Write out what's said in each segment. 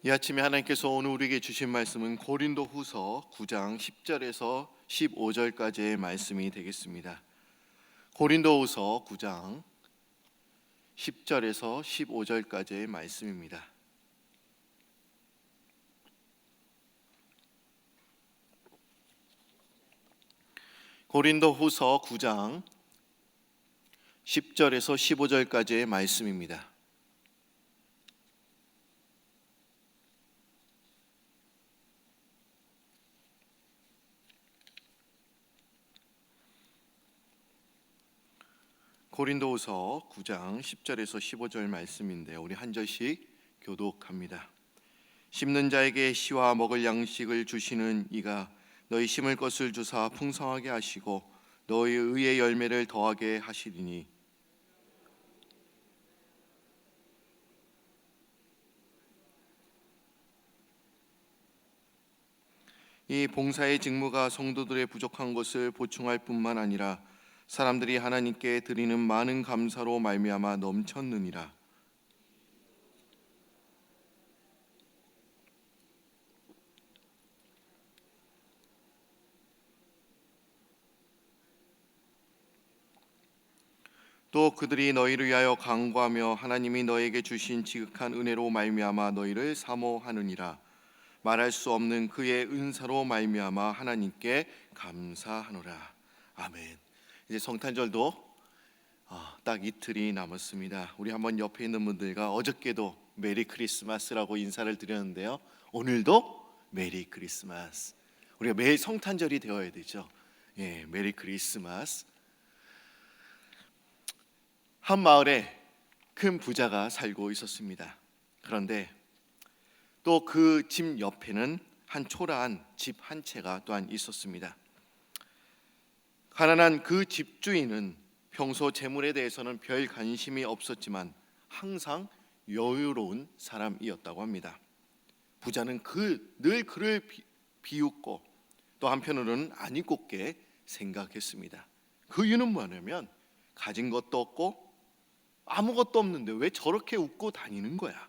이 아침에 하나님께서 오늘 우리에게 주신 말씀은 고린도후서 9장 10절에서 15절까지의 말씀이 되겠습니다. 고린도후서 9장 10절에서 15절까지의 말씀입니다. 고린도후서 9장 10절에서 15절까지의 말씀입니다. 고린도후서 9장 10절에서 15절 말씀인데 우리 한 절씩 교독합니다. 심는 자에게 씨와 먹을 양식을 주시는 이가 너희 심을 것을 주사 풍성하게 하시고 너희 의의 열매를 더하게 하시리니 이 봉사의 직무가 성도들의 부족한 것을 보충할 뿐만 아니라 사람들이 하나님께 드리는 많은 감사로 말미암아 넘쳤느니라. 또 그들이 너희를 위하여 간구하며 하나님이 너에게 주신 지극한 은혜로 말미암아 너희를 사모하느니라. 말할 수 없는 그의 은사로 말미암아 하나님께 감사하노라. 아멘. 이제 성탄절도 딱 이틀이 남았습니다. 우리 한번 옆에 있는 분들과 어저께도 메리 크리스마스라고 인사를 드렸는데요. 오늘도 메리 크리스마스. 우리가 매일 성탄절이 되어야 되죠. 예, 메리 크리스마스. 한 마을에 큰 부자가 살고 있었습니다. 그런데 또 그 집 옆에는 한 초라한 집 한 채가 또한 있었습니다. 가난한 그 집주인은 평소 재물에 대해서는 별 관심이 없었지만 항상 여유로운 사람이었다고 합니다. 부자는 늘 그를 비웃고 또 한편으로는 아니 곱게 생각했습니다. 그 이유는 뭐냐면 가진 것도 없고 아무것도 없는데 왜 저렇게 웃고 다니는 거야?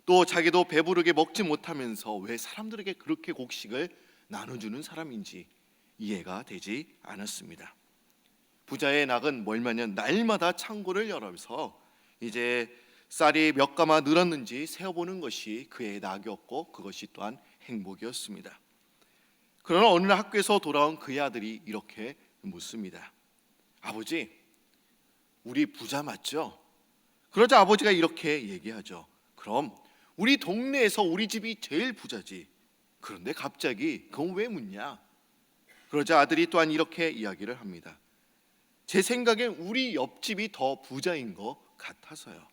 또 자기도 배부르게 먹지 못하면서 왜 사람들에게 그렇게 곡식을 나눠주는 사람인지 이해가 되지 않았습니다. 부자의 낙은 뭘마냐 날마다 창고를 열어서 이제 쌀이 몇 가마 늘었는지 세어보는 것이 그의 낙이었고 그것이 또한 행복이었습니다. 그러나 어느 날 학교에서 돌아온 그의 아들이 이렇게 묻습니다. 아버지, 우리 부자 맞죠? 그러자 아버지가 이렇게 얘기하죠. 그럼 우리 동네에서 우리 집이 제일 부자지. 그런데 갑자기 그건 왜 묻냐? 그러자 아들이 또한 이렇게 이야기를 합니다. 제 생각엔 우리 옆집이 더 부자인 것 같아서요.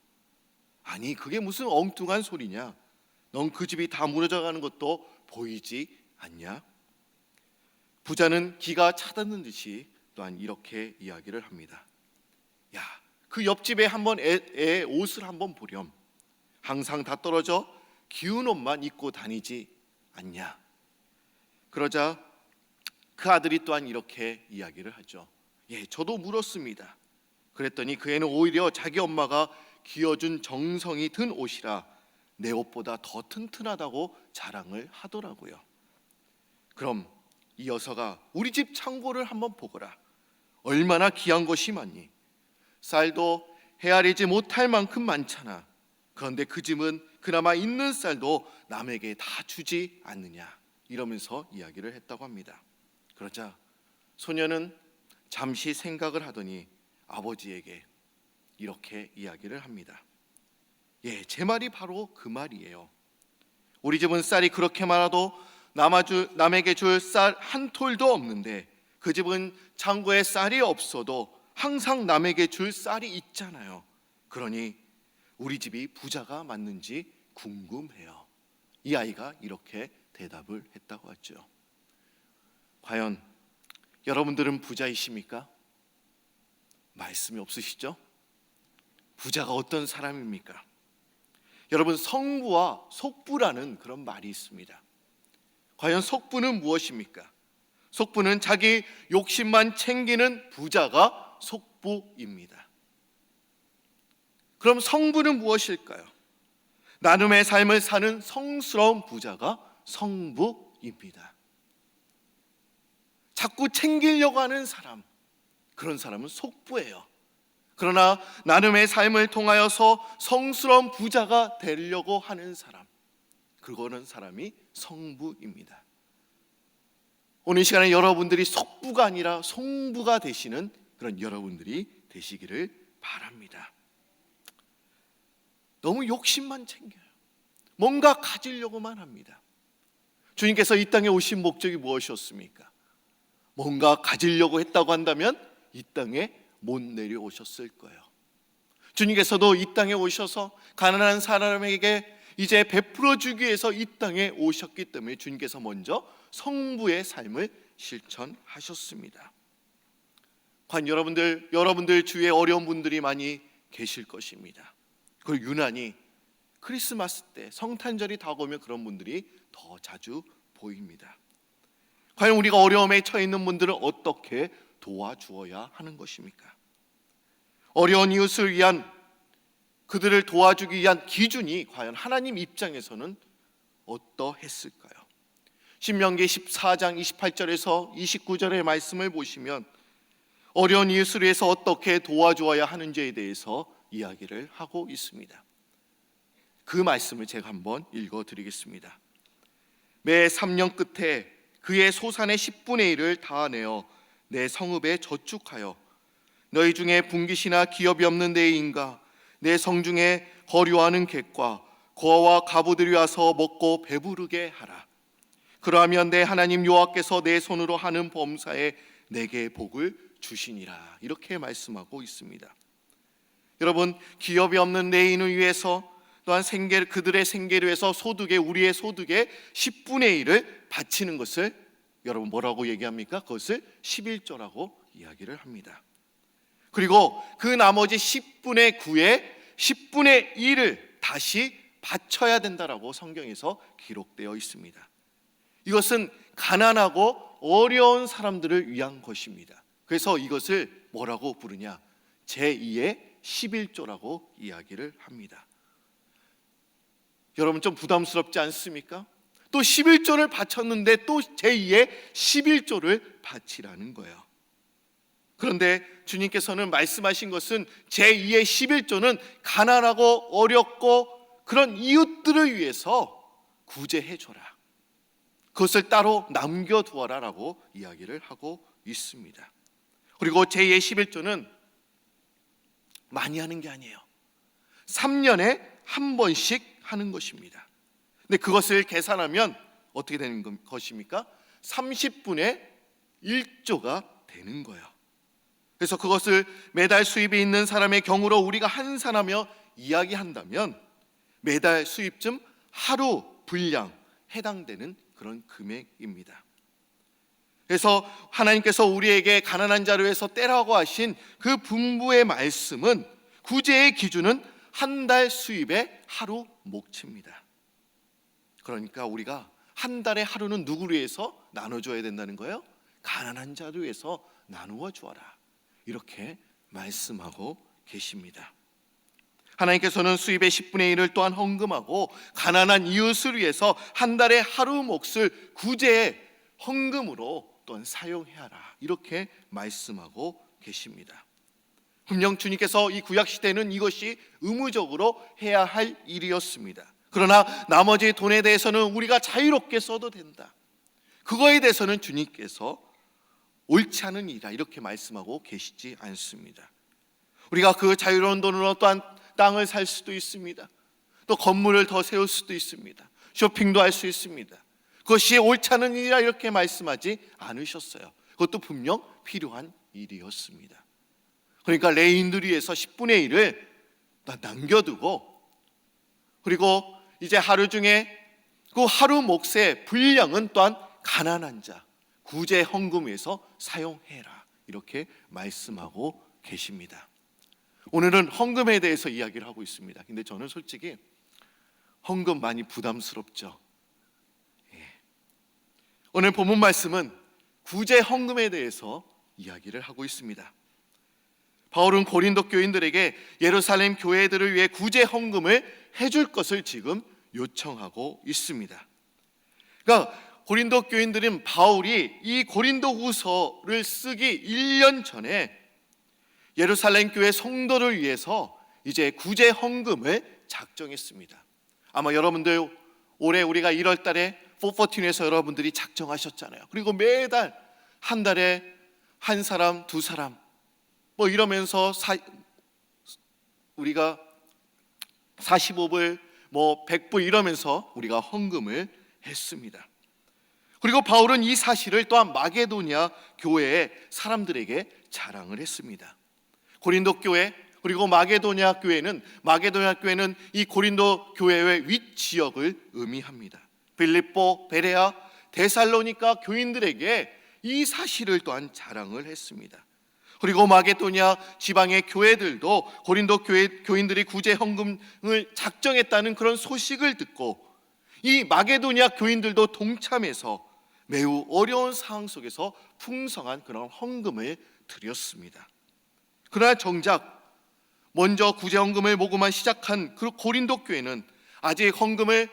아니 그게 무슨 엉뚱한 소리냐? 넌 그 집이 다 무너져가는 것도 보이지 않냐? 부자는 기가 차닿는 듯이 또한 이렇게 이야기를 합니다. 야, 그 옆집에 한번 애 옷을 한번 보렴. 항상 다 떨어져 기운 옷만 입고 다니지 않냐? 그러자 그 아들이 또한 이렇게 이야기를 하죠. 예, 저도 물었습니다. 그랬더니 그 애는 오히려 자기 엄마가 기어준 정성이 든 옷이라 내 옷보다 더 튼튼하다고 자랑을 하더라고요. 그럼 이 여서가 우리 집 창고를 한번 보거라. 얼마나 귀한 것이 많니? 쌀도 헤아리지 못할 만큼 많잖아. 그런데 그 집은 그나마 있는 쌀도 남에게 다 주지 않느냐? 이러면서 이야기를 했다고 합니다. 그러자 소녀는 잠시 생각을 하더니 아버지에게 이렇게 이야기를 합니다. 예, 제 말이 바로 그 말이에요. 우리 집은 쌀이 그렇게 많아도 남에게 줄 쌀 한 톨도 없는데 그 집은 창고에 쌀이 없어도 항상 남에게 줄 쌀이 있잖아요. 그러니 우리 집이 부자가 맞는지 궁금해요. 이 아이가 이렇게 대답을 했다고 하죠. 과연 여러분들은 부자이십니까? 말씀이 없으시죠? 부자가 어떤 사람입니까? 여러분, 성부와 속부라는 그런 말이 있습니다. 과연 속부는 무엇입니까? 속부는 자기 욕심만 챙기는 부자가 속부입니다. 그럼 성부는 무엇일까요? 나눔의 삶을 사는 성스러운 부자가 성부입니다. 자꾸 챙기려고 하는 사람, 그런 사람은 속부예요. 그러나 나눔의 삶을 통하여서 성스러운 부자가 되려고 하는 사람, 그거는 사람이 성부입니다. 오늘 이 시간에 여러분들이 속부가 아니라 송부가 되시는 그런 여러분들이 되시기를 바랍니다. 너무 욕심만 챙겨요. 뭔가 가지려고만 합니다. 주님께서 이 땅에 오신 목적이 무엇이었습니까? 뭔가 가지려고 했다고 한다면 이 땅에 못 내려오셨을 거예요. 주님께서도 이 땅에 오셔서 가난한 사람에게 이제 베풀어 주기 위해서 이 땅에 오셨기 때문에 주님께서 먼저 성부의 삶을 실천하셨습니다. 과연 여러분들 주위에 어려운 분들이 많이 계실 것입니다. 그리고 유난히 크리스마스 때 성탄절이 다가오면 그런 분들이 더 자주 보입니다. 과연 우리가 어려움에 처해 있는 분들을 어떻게 도와주어야 하는 것입니까? 어려운 이웃을 위한, 그들을 도와주기 위한 기준이 과연 하나님 입장에서는 어떠했을까요? 신명기 14장 28절에서 29절의 말씀을 보시면 어려운 이웃을 위해서 어떻게 도와주어야 하는지에 대해서 이야기를 하고 있습니다. 그 말씀을 제가 한번 읽어드리겠습니다. 매 3년 끝에 그의 소산의 10분의 1을 다 내어 내 성읍에 저축하여 너희 중에 분깃이나 기업이 없는 데인가 내 성중에 거류하는 객과 고아와 가부들이 와서 먹고 배부르게 하라. 그러하면 내 하나님 여호와께서 내 손으로 하는 범사에 내게 복을 주시니라. 이렇게 말씀하고 있습니다. 여러분, 기업이 없는 레인을 위해서 또한 그들의 생계를 위해서 우리의 소득의 10분의 1을 바치는 것을 여러분 뭐라고 얘기합니까? 그것을 11조라고 이야기를 합니다. 그리고 그 나머지 10분의 9의 10분의 1을 다시 바쳐야 된다라고 성경에서 기록되어 있습니다. 이것은 가난하고 어려운 사람들을 위한 것입니다. 그래서 이것을 뭐라고 부르냐? 제2의 11조라고 이야기를 합니다. 여러분 좀 부담스럽지 않습니까? 또 11조를 바쳤는데 또 제2의 11조를 바치라는 거예요. 그런데 주님께서는 말씀하신 것은 제2의 11조는 가난하고 어렵고 그런 이웃들을 위해서 구제해줘라, 그것을 따로 남겨두어라 라고 이야기를 하고 있습니다. 그리고 제2의 11조는 많이 하는 게 아니에요. 3년에 한 번씩 하는 것입니다. 근데 그것을 계산하면 어떻게 되는 것입니까? 30분의 1조가 되는 거예요. 그래서 그것을 매달 수입이 있는 사람의 경우로 우리가 환산하며 이야기한다면 매달 수입쯤 하루 분량 해당되는 그런 금액입니다. 그래서 하나님께서 우리에게 가난한 자를 위해서 떼라고 하신 그 분부의 말씀은 구제의 기준은 한 달 수입의 하루 몫입니다. 그러니까 우리가 한 달의 하루는 누구를 위해서 나눠줘야 된다는 거예요? 가난한 자를 위해서 나누어 주어라, 이렇게 말씀하고 계십니다. 하나님께서는 수입의 10분의 1을 또한 헌금하고 가난한 이웃을 위해서 한 달의 하루 몫을 구제의 헌금으로 또한 사용해야 하라, 이렇게 말씀하고 계십니다. 분명 주님께서 이 구약시대는 이것이 의무적으로 해야 할 일이었습니다. 그러나 나머지 돈에 대해서는 우리가 자유롭게 써도 된다, 그거에 대해서는 주님께서 옳지 않은 일이다, 이렇게 말씀하고 계시지 않습니다. 우리가 그 자유로운 돈으로 또한 땅을 살 수도 있습니다. 또 건물을 더 세울 수도 있습니다. 쇼핑도 할 수 있습니다. 그것이 옳지 않은 일이라 이렇게 말씀하지 않으셨어요. 그것도 분명 필요한 일이었습니다. 그러니까 레인들 위해서 10분의 1을 남겨두고, 그리고 이제 하루 중에 그 하루 몫의 분량은 또한 가난한 자 구제 헌금에서 사용해라, 이렇게 말씀하고 계십니다. 오늘은 헌금에 대해서 이야기를 하고 있습니다. 근데 저는 솔직히 헌금 많이 부담스럽죠. 오늘 본문 말씀은 구제 헌금에 대해서 이야기를 하고 있습니다. 바울은 고린도 교인들에게 예루살렘 교회들을 위해 구제 헌금을 해줄 것을 지금 요청하고 있습니다. 그러니까 고린도 교인들은 바울이 이 고린도후서를 쓰기 1년 전에 예루살렘 교회 성도를 위해서 이제 구제 헌금을 작정했습니다. 아마 여러분들 올해 우리가 1월 달에 414에서 여러분들이 작정하셨잖아요. 그리고 매달 한 달에 한 사람, 두 사람 뭐 이러면서 우리가 45불 뭐 100불 이러면서 우리가 헌금을 했습니다. 그리고 바울은 이 사실을 또한 마게도냐 교회의 사람들에게 자랑을 했습니다. 고린도 교회 그리고 마게도냐 교회는 이 고린도 교회의 윗지역을 의미합니다. 빌립보, 베레아, 데살로니가 교인들에게 이 사실을 또한 자랑을 했습니다. 그리고 마게도냐 지방의 교회들도 고린도 교인들이 구제 헌금을 작정했다는 그런 소식을 듣고 이 마게도냐 교인들도 동참해서 매우 어려운 상황 속에서 풍성한 그런 헌금을 드렸습니다. 그러나 정작 먼저 구제 헌금을 모금만 시작한 그 고린도 교회는 아직 헌금을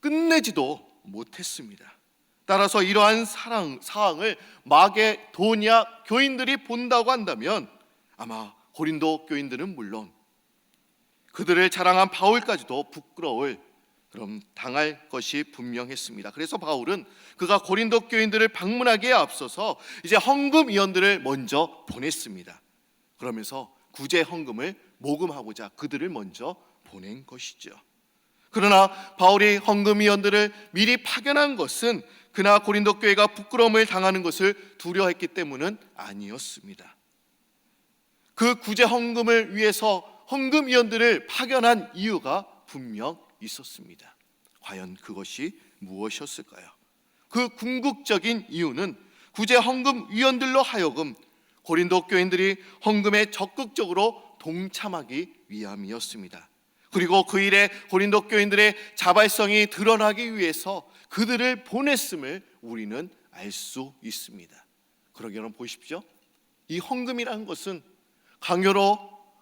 끝내지도 못했습니다. 따라서 이러한 상황을 마게도냐 교인들이 본다고 한다면 아마 고린도 교인들은 물론 그들을 자랑한 바울까지도 부끄러울 그럼 당할 것이 분명했습니다. 그래서 바울은 그가 고린도 교인들을 방문하기에 앞서서 이제 헌금위원들을 먼저 보냈습니다. 그러면서 구제 헌금을 모금하고자 그들을 먼저 보낸 것이죠. 그러나 바울이 헌금위원들을 미리 파견한 것은 그나 고린도 교회가 부끄러움을 당하는 것을 두려워했기 때문은 아니었습니다. 그 구제 헌금을 위해서 헌금위원들을 파견한 이유가 분명 있었습니다. 과연 그것이 무엇이었을까요? 그 궁극적인 이유는 구제 헌금위원들로 하여금 고린도 교인들이 헌금에 적극적으로 동참하기 위함이었습니다. 그리고 그 일에 고린도 교인들의 자발성이 드러나기 위해서 그들을 보냈음을 우리는 알 수 있습니다. 그러기 여러분 보십시오. 이 헌금이라는 것은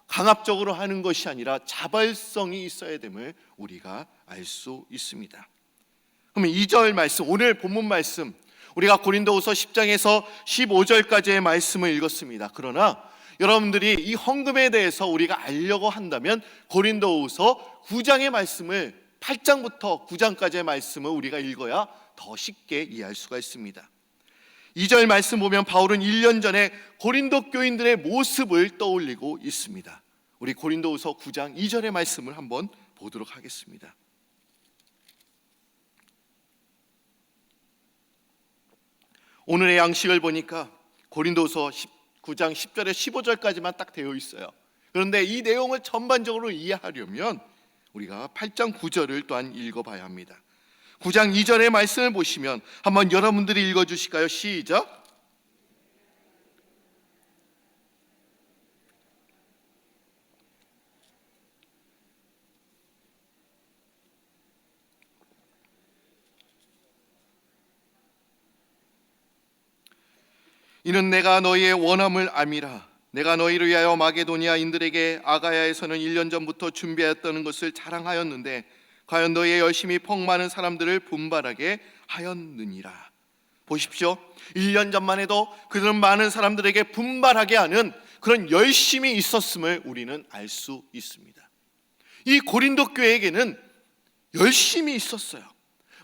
강압적으로 하는 것이 아니라 자발성이 있어야 됨을 우리가 알 수 있습니다. 그러면 2절 말씀, 오늘 본문 말씀, 우리가 고린도후서 10장에서 15절까지의 말씀을 읽었습니다. 그러나 여러분들이 이 헌금에 대해서 우리가 알려고 한다면 고린도후서 9장의 말씀을 8장부터 9장까지의 말씀을 우리가 읽어야 더 쉽게 이해할 수가 있습니다. 2절 말씀 보면 바울은 1년 전에 고린도 교인들의 모습을 떠올리고 있습니다. 우리 고린도후서 9장 2절의 말씀을 한번 보도록 하겠습니다. 오늘의 양식을 보니까 고린도후서 9장 10절에 15절까지만 딱 되어 있어요. 그런데 이 내용을 전반적으로 이해하려면 우리가 8장 9절을 또한 읽어봐야 합니다. 9장 2절의 말씀을 보시면 한번 여러분들이 읽어주실까요? 시작. 이는 내가 너희의 원함을 암이라. 내가 너희를 위하여 마게도니아인들에게 아가야에서는 1년 전부터 준비하였다는 것을 자랑하였는데 과연 너희의 열심히 폭많은 사람들을 분발하게 하였느니라. 보십시오. 1년 전만 해도 그들은 많은 사람들에게 분발하게 하는 그런 열심이 있었음을 우리는 알 수 있습니다. 이 고린도 교회에게는 열심이 있었어요.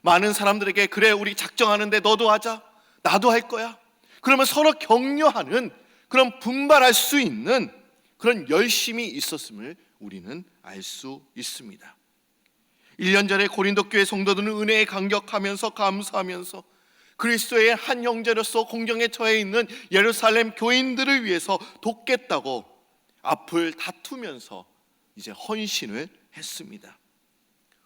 많은 사람들에게 그래 우리 작정하는데 너도 하자, 나도 할 거야. 그러면 서로 격려하는 그런 분발할 수 있는 그런 열심이 있었음을 우리는 알 수 있습니다. 1년 전에 고린도 교회 성도들은 은혜에 감격하면서 감사하면서 그리스도의 한 형제로서 공경에 처해 있는 예루살렘 교인들을 위해서 돕겠다고 앞을 다투면서 이제 헌신을 했습니다.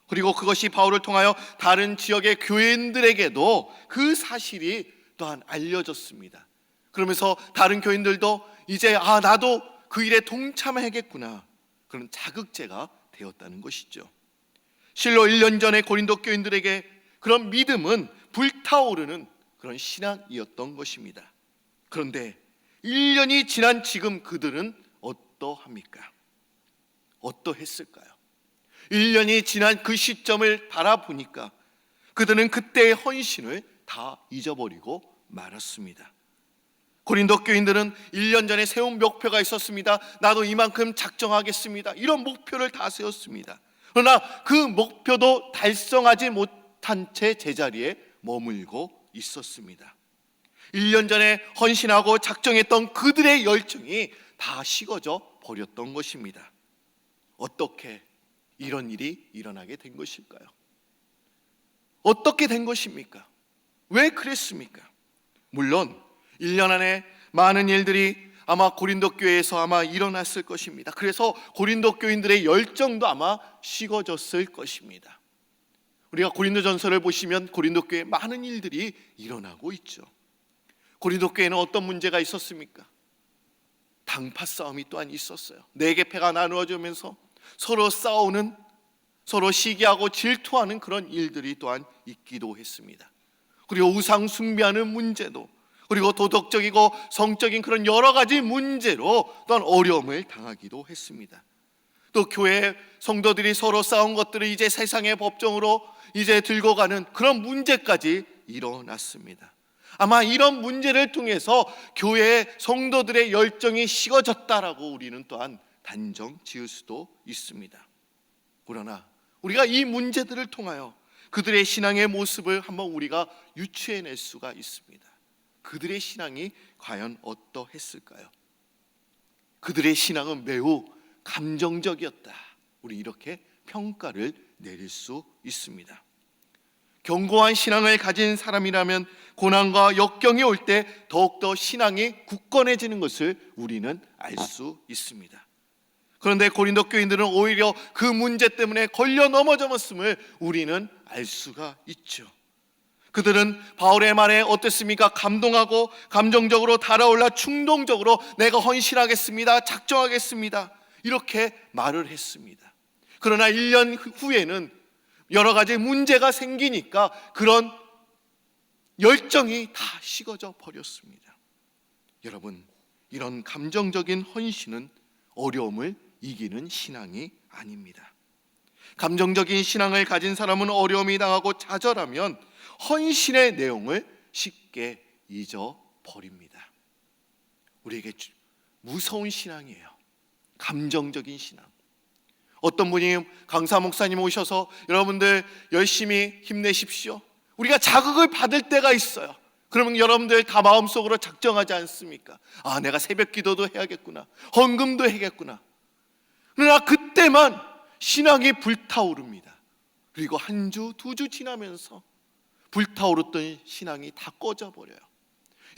그리고 그것이 바울을 통하여 다른 지역의 교인들에게도 그 사실이 또한 알려졌습니다. 그러면서 다른 교인들도 이제 나도 그 일에 동참해야겠구나, 그런 자극제가 되었다는 것이죠. 실로 1년 전에 고린도 교인들에게 그런 믿음은 불타오르는 그런 신앙이었던 것입니다. 그런데 1년이 지난 지금 그들은 어떠합니까? 어떠했을까요? 1년이 지난 그 시점을 바라보니까 그들은 그때의 헌신을 다 잊어버리고 말았습니다. 고린도 교인들은 1년 전에 세운 목표가 있었습니다. 나도 이만큼 작정하겠습니다. 이런 목표를 다 세웠습니다. 그러나 그 목표도 달성하지 못한 채 제자리에 머물고 있었습니다. 1년 전에 헌신하고 작정했던 그들의 열정이 다 식어져 버렸던 것입니다. 어떻게 이런 일이 일어나게 된 것일까요? 어떻게 된 것입니까? 왜 그랬습니까? 물론 1년 안에 많은 일들이 아마 고린도 교회에서 아마 일어났을 것입니다. 그래서 고린도 교인들의 열정도 아마 식어졌을 것입니다. 우리가 고린도전서를 보시면 고린도 교회에 많은 일들이 일어나고 있죠. 고린도 교회는 어떤 문제가 있었습니까? 당파 싸움이 또한 있었어요. 4개 패가 나누어지면서 서로 싸우는, 서로 시기하고 질투하는 그런 일들이 또한 있기도 했습니다. 그리고 우상 숭배하는 문제도, 그리고 도덕적이고 성적인 그런 여러 가지 문제로 또한 어려움을 당하기도 했습니다. 또 교회 성도들이 서로 싸운 것들을 이제 세상의 법정으로 이제 들고 가는 그런 문제까지 일어났습니다. 아마 이런 문제를 통해서 교회의 성도들의 열정이 식어졌다라고 우리는 또한 단정 지을 수도 있습니다. 그러나 우리가 이 문제들을 통하여 그들의 신앙의 모습을 한번 우리가 유추해낼 수가 있습니다. 그들의 신앙이 과연 어떠했을까요? 그들의 신앙은 매우 감정적이었다. 우리 이렇게 평가를 내릴 수 있습니다. 견고한 신앙을 가진 사람이라면 고난과 역경이 올 때 더욱더 신앙이 굳건해지는 것을 우리는 알 수 있습니다. 그런데 고린도 교인들은 오히려 그 문제 때문에 걸려 넘어졌음을 우리는 알 수가 있죠. 그들은 바울의 말에 어땠습니까? 감동하고 감정적으로 달아올라 충동적으로 내가 헌신하겠습니다, 작정하겠습니다, 이렇게 말을 했습니다. 그러나 1년 후에는 여러 가지 문제가 생기니까 그런 열정이 다 식어져 버렸습니다. 여러분, 이런 감정적인 헌신은 어려움을 이기는 신앙이 아닙니다. 감정적인 신앙을 가진 사람은 어려움이 당하고 좌절하면 헌신의 내용을 쉽게 잊어버립니다. 우리에게 무서운 신앙이에요. 감정적인 신앙. 어떤 분이 강사 목사님 오셔서 여러분들 열심히 힘내십시오, 우리가 자극을 받을 때가 있어요. 그러면 여러분들 다 마음속으로 작정하지 않습니까? 아, 내가 새벽 기도도 해야겠구나, 헌금도 해야겠구나. 그러나 그때만 신앙이 불타오릅니다. 그리고 한 주, 2주 지나면서 불타오르던 신앙이 다 꺼져버려요.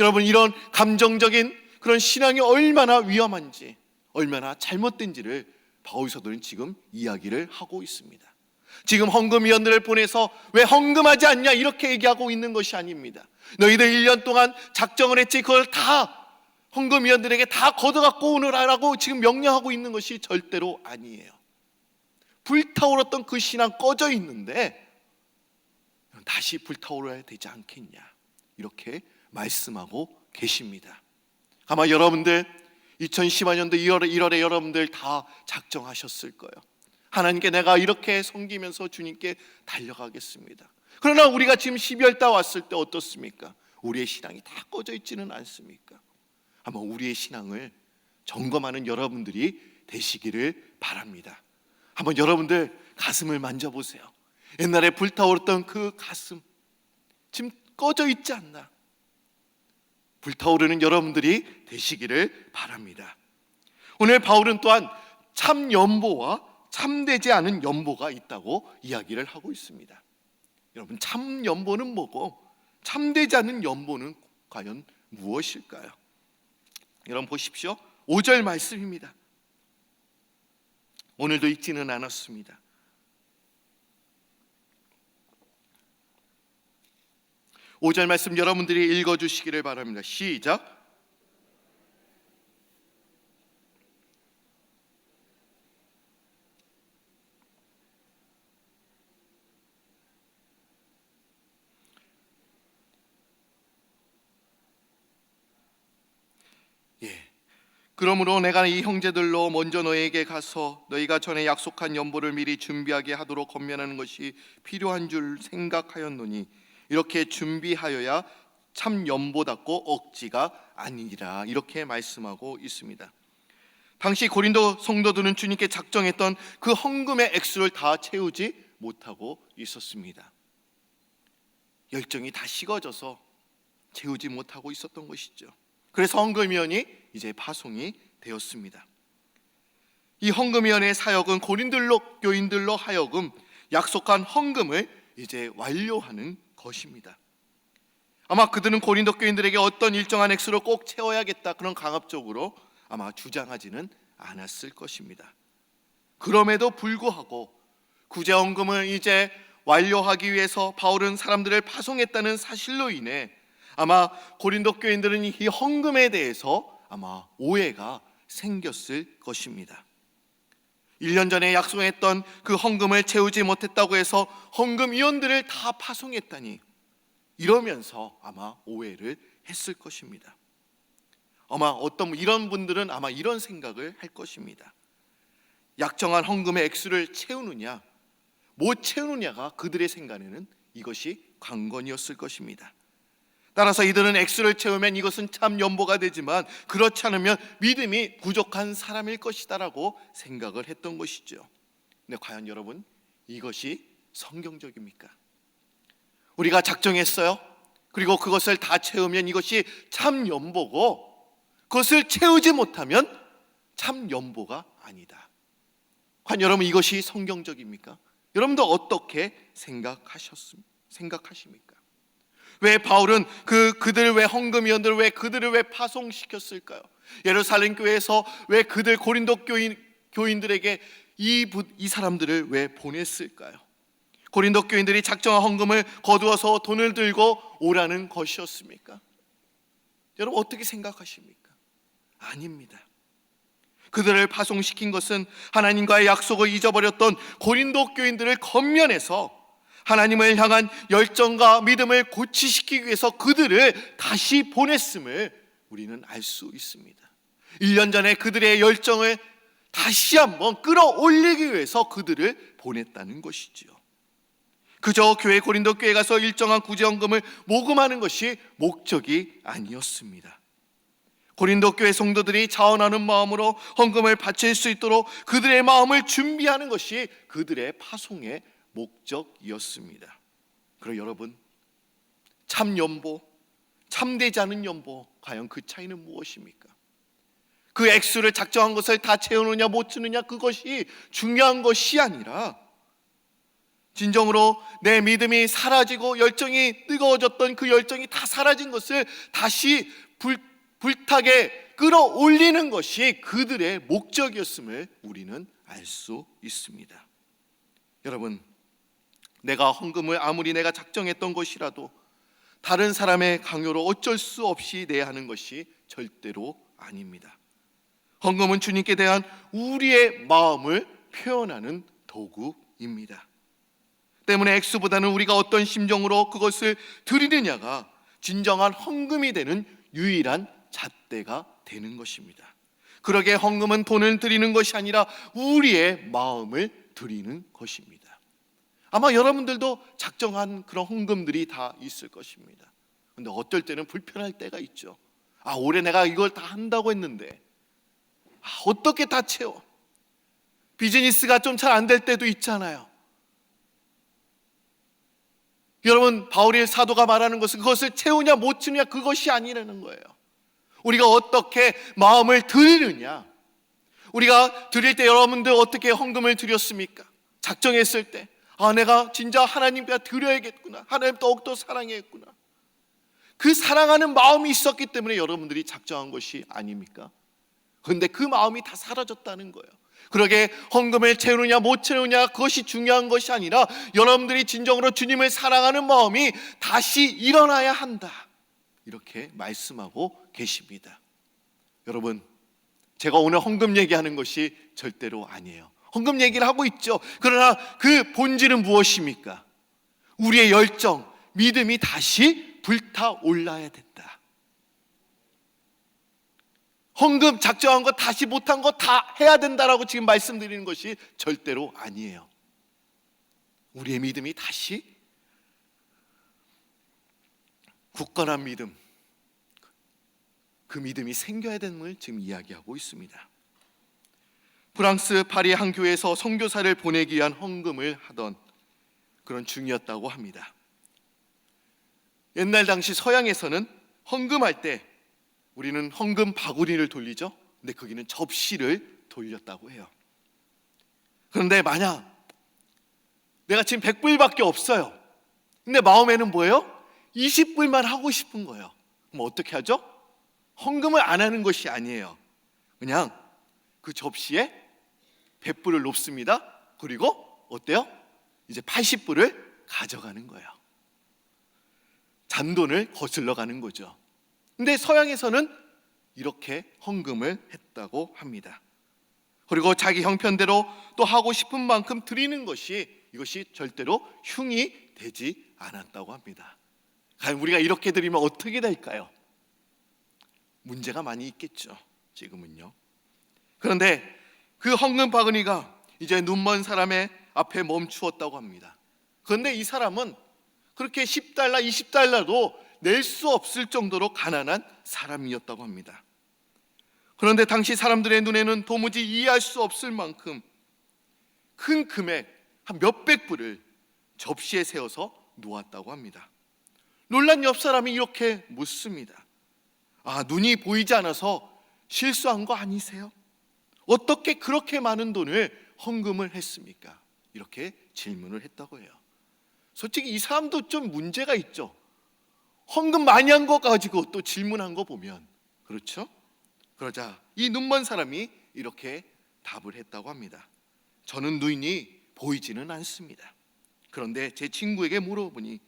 여러분, 이런 감정적인 그런 신앙이 얼마나 위험한지, 얼마나 잘못된지를 바울 사도는 지금 이야기를 하고 있습니다. 지금 헌금위원들을 보내서 왜 헌금하지 않냐 이렇게 얘기하고 있는 것이 아닙니다. 너희들 1년 동안 작정을 했지 그걸 다 헌금위원들에게 다 걷어갖고 오느라라고 지금 명령하고 있는 것이 절대로 아니에요. 불타오르던 그 신앙 꺼져 있는데 다시 불타오르야 되지 않겠냐, 이렇게 말씀하고 계십니다. 아마 여러분들 2015년도 1월에 여러분들 다 작정하셨을 거예요. 하나님께 내가 이렇게 섬기면서 주님께 달려가겠습니다. 그러나 우리가 지금 12월 달 왔을 때 어떻습니까? 우리의 신앙이 다 꺼져 있지는 않습니까? 한번 우리의 신앙을 점검하는 여러분들이 되시기를 바랍니다. 한번 여러분들 가슴을 만져보세요. 옛날에 불타오르던 그 가슴 지금 꺼져 있지 않나? 불타오르는 여러분들이 되시기를 바랍니다. 오늘 바울은 또한 참 연보와 참되지 않은 연보가 있다고 이야기를 하고 있습니다. 여러분, 참 연보는 뭐고 참되지 않은 연보는 과연 무엇일까요? 여러분 보십시오. 5절 말씀입니다. 오늘도 읽지는 않았습니다. 5절 말씀 여러분들이 읽어주시기를 바랍니다. 시작. 그러므로 내가 이 형제들로 먼저 너에게 가서 너희가 전에 약속한 연보를 미리 준비하게 하도록 권면하는 것이 필요한 줄 생각하였노니 이렇게 준비하여야 참 연보답고 억지가 아니니라. 이렇게 말씀하고 있습니다. 당시 고린도 성도들은 주님께 작정했던 그 헌금의 액수를 다 채우지 못하고 있었습니다. 열정이 다 식어져서 채우지 못하고 있었던 것이죠. 그래서 헌금위원이 이제 파송이 되었습니다. 이 헌금위원의 사역은 고린도 교인들로 하여금 약속한 헌금을 이제 완료하는 것입니다. 아마 그들은 고린도 교인들에게 어떤 일정한 액수를 꼭 채워야겠다 그런 강압적으로 아마 주장하지는 않았을 것입니다. 그럼에도 불구하고 구제 헌금을 이제 완료하기 위해서 바울은 사람들을 파송했다는 사실로 인해 아마 고린도 교인들은 이 헌금에 대해서 아마 오해가 생겼을 것입니다. 1년 전에 약속했던 그 헌금을 채우지 못했다고 해서 헌금위원들을 다 파송했다니, 이러면서 아마 오해를 했을 것입니다. 아마 이런 분들은 아마 이런 생각을 할 것입니다. 약정한 헌금의 액수를 채우느냐 못 채우느냐가 그들의 생각에는 이것이 관건이었을 것입니다. 따라서 이들은 액수를 채우면 이것은 참 연보가 되지만 그렇지 않으면 믿음이 부족한 사람일 것이다라고 생각을 했던 것이죠. 근데 과연 여러분, 이것이 성경적입니까? 우리가 작정했어요. 그리고 그것을 다 채우면 이것이 참 연보고 그것을 채우지 못하면 참 연보가 아니다. 과연 여러분, 이것이 성경적입니까? 여러분도 어떻게 생각하십니까? 왜 바울은 그들을 왜 헌금위원들을 왜 그들을 왜 파송시켰을까요? 예루살렘 교회에서 왜 그들 고린도 교인들에게 이 사람들을 왜 보냈을까요? 고린도 교인들이 작정한 헌금을 거두어서 돈을 들고 오라는 것이었습니까? 여러분 어떻게 생각하십니까? 아닙니다. 그들을 파송시킨 것은 하나님과의 약속을 잊어버렸던 고린도 교인들을 겉면해서 하나님을 향한 열정과 믿음을 고취시키기 위해서 그들을 다시 보냈음을 우리는 알 수 있습니다. 1년 전에 그들의 열정을 다시 한번 끌어올리기 위해서 그들을 보냈다는 것이지요. 그저 고린도 교회에 가서 일정한 구제헌금을 모금하는 것이 목적이 아니었습니다. 고린도 교회 성도들이 자원하는 마음으로 헌금을 바칠 수 있도록 그들의 마음을 준비하는 것이 그들의 파송의 목적이었습니다. 그리고 여러분, 참 연보, 참되지 않은 연보, 과연 그 차이는 무엇입니까? 그 액수를 작정한 것을 다 채우느냐 못 채우느냐, 그것이 중요한 것이 아니라 진정으로 내 믿음이 사라지고 열정이 뜨거워졌던 그 열정이 다 사라진 것을 다시 불타게 끌어올리는 것이 그들의 목적이었음을 우리는 알 수 있습니다. 여러분, 내가 헌금을 아무리 내가 작정했던 것이라도 다른 사람의 강요로 어쩔 수 없이 내야 하는 것이 절대로 아닙니다. 헌금은 주님께 대한 우리의 마음을 표현하는 도구입니다. 때문에 액수보다는 우리가 어떤 심정으로 그것을 드리느냐가 진정한 헌금이 되는 유일한 잣대가 되는 것입니다. 그러게 헌금은 돈을 드리는 것이 아니라 우리의 마음을 드리는 것입니다. 아마 여러분들도 작정한 그런 헌금들이 다 있을 것입니다. 그런데 어떨 때는 불편할 때가 있죠. 올해 내가 이걸 다 한다고 했는데 어떻게 다 채워? 비즈니스가 좀 잘 안 될 때도 있잖아요. 여러분, 바울의 사도가 말하는 것은 그것을 채우냐 못 채우냐 그것이 아니라는 거예요. 우리가 어떻게 마음을 드리느냐. 우리가 드릴 때 여러분들 어떻게 헌금을 드렸습니까? 작정했을 때 내가 진짜 하나님께 드려야겠구나, 하나님 더욱더 사랑해야겠구나, 그 사랑하는 마음이 있었기 때문에 여러분들이 작정한 것이 아닙니까? 그런데 그 마음이 다 사라졌다는 거예요. 그러게 헌금을 채우느냐 못 채우느냐 그것이 중요한 것이 아니라 여러분들이 진정으로 주님을 사랑하는 마음이 다시 일어나야 한다, 이렇게 말씀하고 계십니다. 여러분, 제가 오늘 헌금 얘기하는 것이 절대로 아니에요. 헌금 얘기를 하고 있죠. 그러나 그 본질은 무엇입니까? 우리의 열정, 믿음이 다시 불타올라야 된다. 헌금 작정한 거 다시 못한 거 다 해야 된다라고 지금 말씀드리는 것이 절대로 아니에요. 우리의 믿음이 다시 굳건한 믿음, 그 믿음이 생겨야 되는 걸 지금 이야기하고 있습니다. 프랑스 파리의 한 교회에서 선교사를 보내기 위한 헌금을 하던 그런 중이었다고 합니다. 옛날 당시 서양에서는 헌금할 때 우리는 헌금 바구니를 돌리죠. 근데 거기는 접시를 돌렸다고 해요. 그런데 만약 내가 지금 100불밖에 없어요. 근데 마음에는 뭐예요? 20불만 하고 싶은 거예요. 그럼 어떻게 하죠? 헌금을 안 하는 것이 아니에요. 그냥 그 접시에 100불을 놓습니다. 그리고 어때요? 이제 80불을 가져가는 거예요. 잔돈을 거슬러 가는 거죠. 근데 서양에서는 이렇게 헌금을 했다고 합니다. 그리고 자기 형편대로 또 하고 싶은 만큼 드리는 것이, 이것이 절대로 흉이 되지 않았다고 합니다. 과연 우리가 이렇게 드리면 어떻게 될까요? 문제가 많이 있겠죠, 지금은요. 그런데 그 헌금 바구니가 이제 눈먼 사람의 앞에 멈추었다고 합니다. 그런데 이 사람은 그렇게 10달러, 20달러도 낼 수 없을 정도로 가난한 사람이었다고 합니다. 그런데 당시 사람들의 눈에는 도무지 이해할 수 없을 만큼 큰 금액, 한 몇백 불을 접시에 세워서 놓았다고 합니다. 놀란 옆 사람이 이렇게 묻습니다. 눈이 보이지 않아서 실수한 거 아니세요? 어떻게 그렇게 많은 돈을 헌금을 했습니까? 이렇게 질문을 했다고 해요. 솔직히 이 사람도 좀 문제가 있죠. 헌금 많이 한 거 가지고 또 질문한 거 보면, 그렇죠? 그러자 이 눈먼 사람이 이렇게 답을 했다고 합니다. 저는 눈이 보이지는 않습니다. 그런데 제 친구에게 물어보니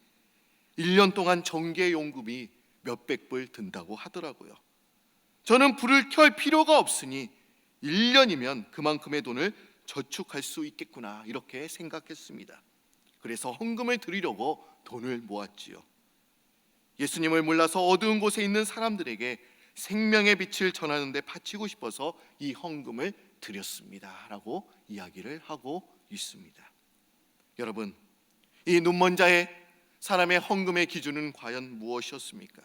1년 동안 전기 요금이 몇백 불 든다고 하더라고요. 저는 불을 켤 필요가 없으니 1년이면 그만큼의 돈을 저축할 수 있겠구나, 이렇게 생각했습니다. 그래서 헌금을 드리려고 돈을 모았지요. 예수님을 몰라서 어두운 곳에 있는 사람들에게 생명의 빛을 전하는 데 바치고 싶어서 이 헌금을 드렸습니다 라고 이야기를 하고 있습니다. 여러분, 이 눈먼 자의 사람의 헌금의 기준은 과연 무엇이었습니까?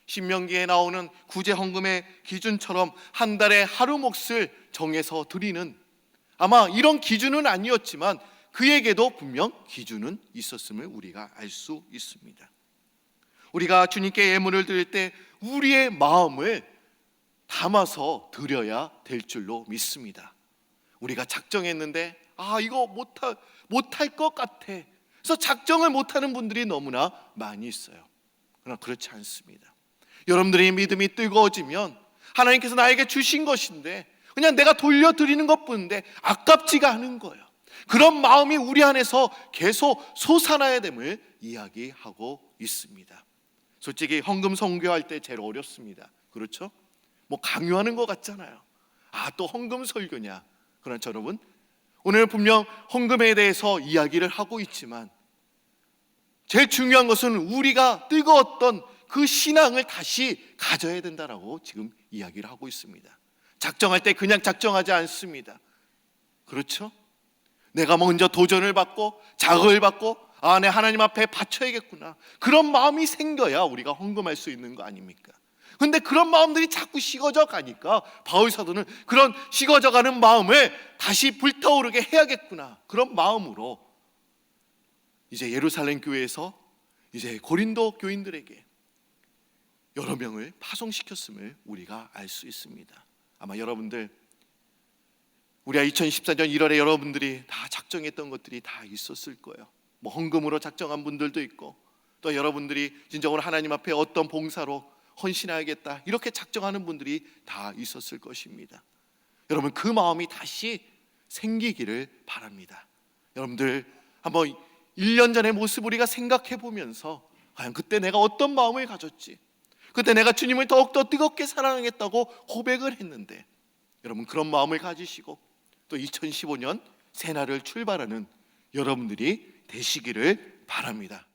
신명기에 나오는 구제 헌금의 기준처럼 한 달에 하루 몫을 정해서 드리는, 아마 이런 기준은 아니었지만 그에게도 분명 기준은 있었음을 우리가 알 수 있습니다. 우리가 주님께 예물을 드릴 때 우리의 마음을 담아서 드려야 될 줄로 믿습니다. 우리가 작정했는데 이거 못할 것 같아. 그래서 작정을 못하는 분들이 너무나 많이 있어요. 그러나 그렇지 않습니다. 여러분들의 믿음이 뜨거워지면 하나님께서 나에게 주신 것인데 그냥 내가 돌려드리는 것뿐인데 아깝지가 않은 거예요. 그런 마음이 우리 안에서 계속 솟아나야 됨을 이야기하고 있습니다. 솔직히 헌금 선교할 때 제일 어렵습니다. 그렇죠? 강요하는 것 같잖아요. 또 헌금 설교냐? 그러나 여러분, 오늘 분명 헌금에 대해서 이야기를 하고 있지만 제일 중요한 것은 우리가 뜨거웠던 그 신앙을 다시 가져야 된다라고 지금 이야기를 하고 있습니다. 작정할 때 그냥 작정하지 않습니다. 그렇죠? 내가 먼저 도전을 받고 자극을 받고 내 하나님 앞에 바쳐야겠구나, 그런 마음이 생겨야 우리가 헌금할 수 있는 거 아닙니까? 근데 그런 마음들이 자꾸 식어져 가니까 바울 사도는 그런 식어져 가는 마음을 다시 불타오르게 해야겠구나, 그런 마음으로 이제 예루살렘 교회에서 이제 고린도 교인들에게 여러 명을 파송시켰음을 우리가 알 수 있습니다. 아마 여러분들, 우리가 2014년 1월에 여러분들이 다 작정했던 것들이 다 있었을 거예요. 헌금으로 작정한 분들도 있고, 또 여러분들이 진정으로 하나님 앞에 어떤 봉사로 헌신해야겠다 이렇게 작정하는 분들이 다 있었을 것입니다. 여러분, 그 마음이 다시 생기기를 바랍니다. 여러분들 한번 1년 전의 모습 우리가 생각해 보면서 과연 그때 내가 어떤 마음을 가졌지, 그때 내가 주님을 더욱더 뜨겁게 사랑하겠다고 고백을 했는데, 여러분 그런 마음을 가지시고 또 2015년 새날을 출발하는 여러분들이 되시기를 바랍니다.